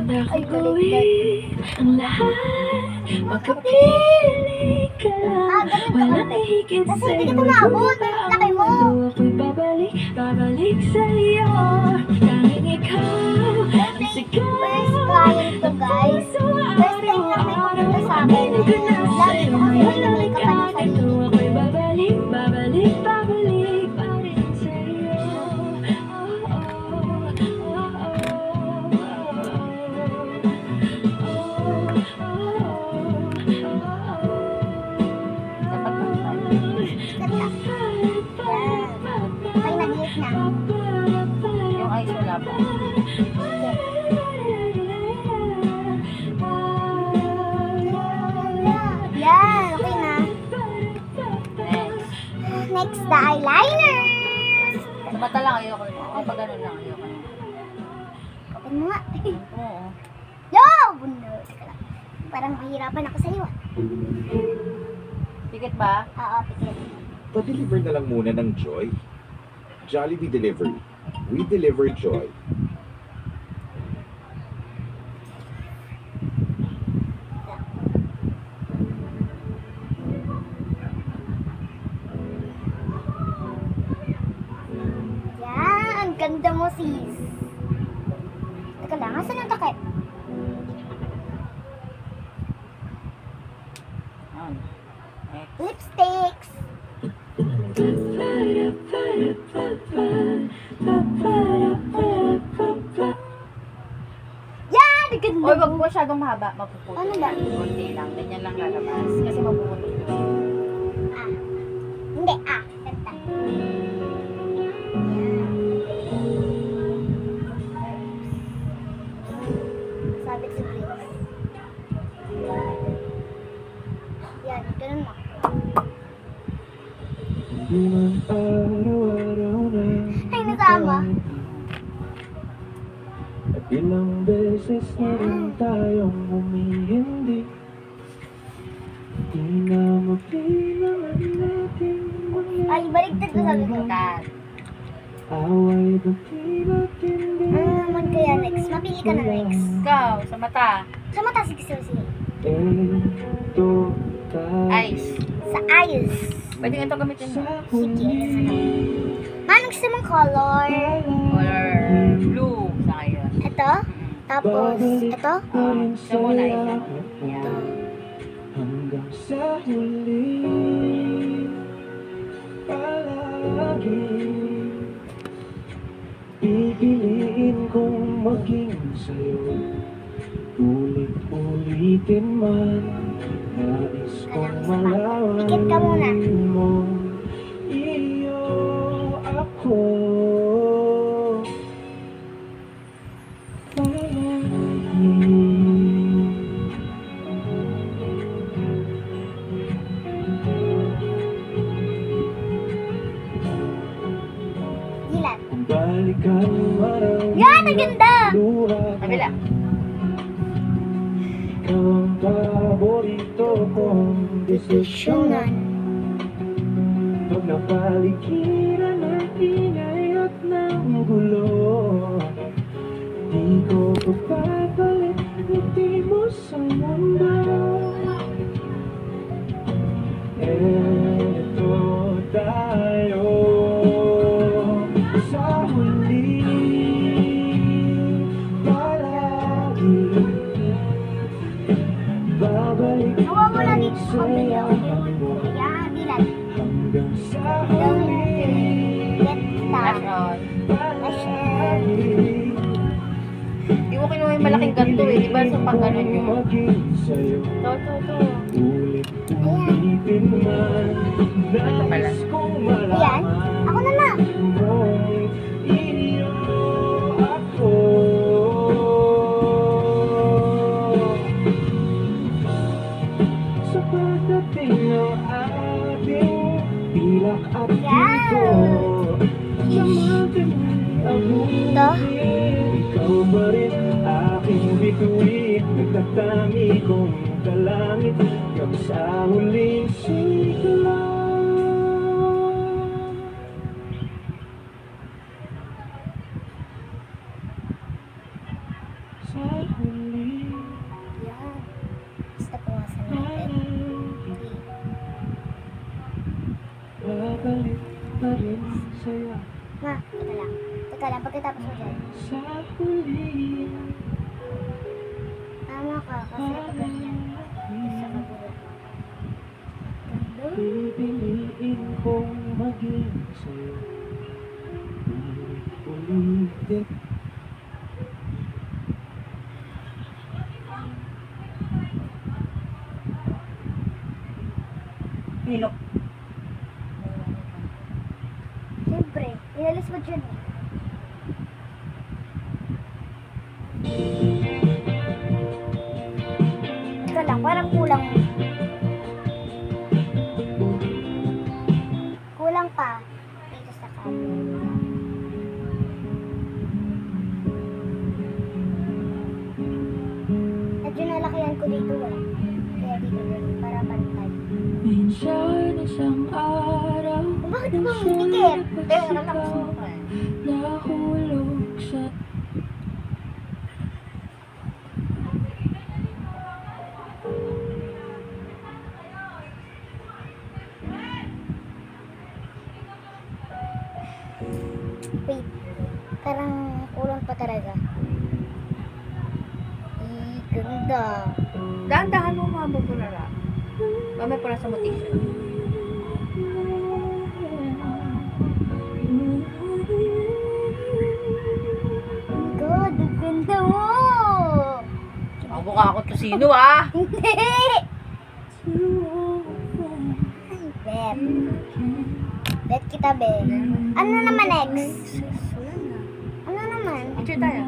Handa ko gawin ang lahat, makapiling ka lang. Wala na higit sa'yo. Laki mo. Ako'y babalik sa'yo. Tanging ikaw ang sigaw. First client to, guys. First time na may pumunta sa akin. Lagi ko kasi may kapal sa sarili. Ako'y babalik pa rin sa'yo. May nag-hit na. Yung eyes wala pa. Yan, okay na. Next. Next, the eyeliner. Sa mata lang ayoko. Kapag ganun lang ayoko. Open mo nga. Oo. Yo! No, teka lang. Parang mahirapan ako sa iyo. Pikit ba? Oo, pikit. Pa-deliver na lang muna ng Joy. Jollibee Delivery. We deliver joy. Yan, ang ganda mo, sis. Teka lang, asan ang takip? Yan. Next. Lipsticks. Yan, ang ganda Oy, wag mo. mo masyadong mahaba. Mapuputol. Ano ba? Kunti lang. Ganyan lang lalabas. Kasi mapuputol. Ah. Hindi, ah. Ganda. Sabit sa bricks. Yan, ganun mo. Ay, nasama. At ilang beses na rin tayong humihindi. Di na mapilang ang ating mga Ay, baligtad ko sabi ko. Cut. away. Ba't hindi Ano naman kaya next? Mapili ka na next. Ikaw, sa mata. Sa mata, sige, sige, sige. ito tayo Eyes. Sa eyes. Pwede nga ito gamitin mo. sa Sige. huli. Anong gusto mong color? Or blue. Sa ngayon. Ito. Tapos, ito. Siya muna isa. Yan. Hanggang sa huli, palagi pipiliin kong maging sa'yo. Ulit-ulitin man, nais kong malaman Pikit ka muna. mo. Iyo ako. Gilat. Balikan araw. Yan, ang ganda! Luha Kabila. ikaw ang paborito kong desisyonan. Pag napaligiran ng ingay at ng gulo, di ko papapalit ngiti mo sa mundo. Eto tayo sa huli, palagi babalik Nawawala dito sa saya kabila. Yan, gilat. hanggang sa huli. Flash Geta. on. Palagi Di mo kinuha yung malaking ganto eh. Di ba sa pag ganun yun? maging sa'yo. To. Ulit-ulitin man, Ito pala. nais kong Ayan. Ako na na. mong iyo ako. Sa pagdating ng ating pilak at Yan. ito, samatin ang Ito. ikaw pa rin aking bituin. Nagtatami kong kalangit hanggang sa huling sigla. Yan. Basta puwasan natin. Okay. Babalik pa rin sa'yo Ma, teka lang. Teka lang, pagkatapos mo dyan. sa huli. Tama ka, kasi pag ganyan. Isa ka po. Pipiliin kong maging sa'yo. Ulit-ulitin. Hilok. Siyempre, inalis mo dyan eh. Teka lang, parang kulang. Kulang pa. Dito sa camera. Medyo nalakihan ko dito eh. Kaya dito din, para pantay. Minsan isang araw Bakit ba ang dikit? Pero natapos mo pa eh. nahulog sa Wait, parang kulang pa talaga. Ganda. Dahan-dahan mo mga bubulala. Mamaya pula sa motivation. God, ang ganda mo! Mukha ako to sino ah? Hindi! Bet. Bet kita, be. Ano naman next? Ano naman? Picture tayo.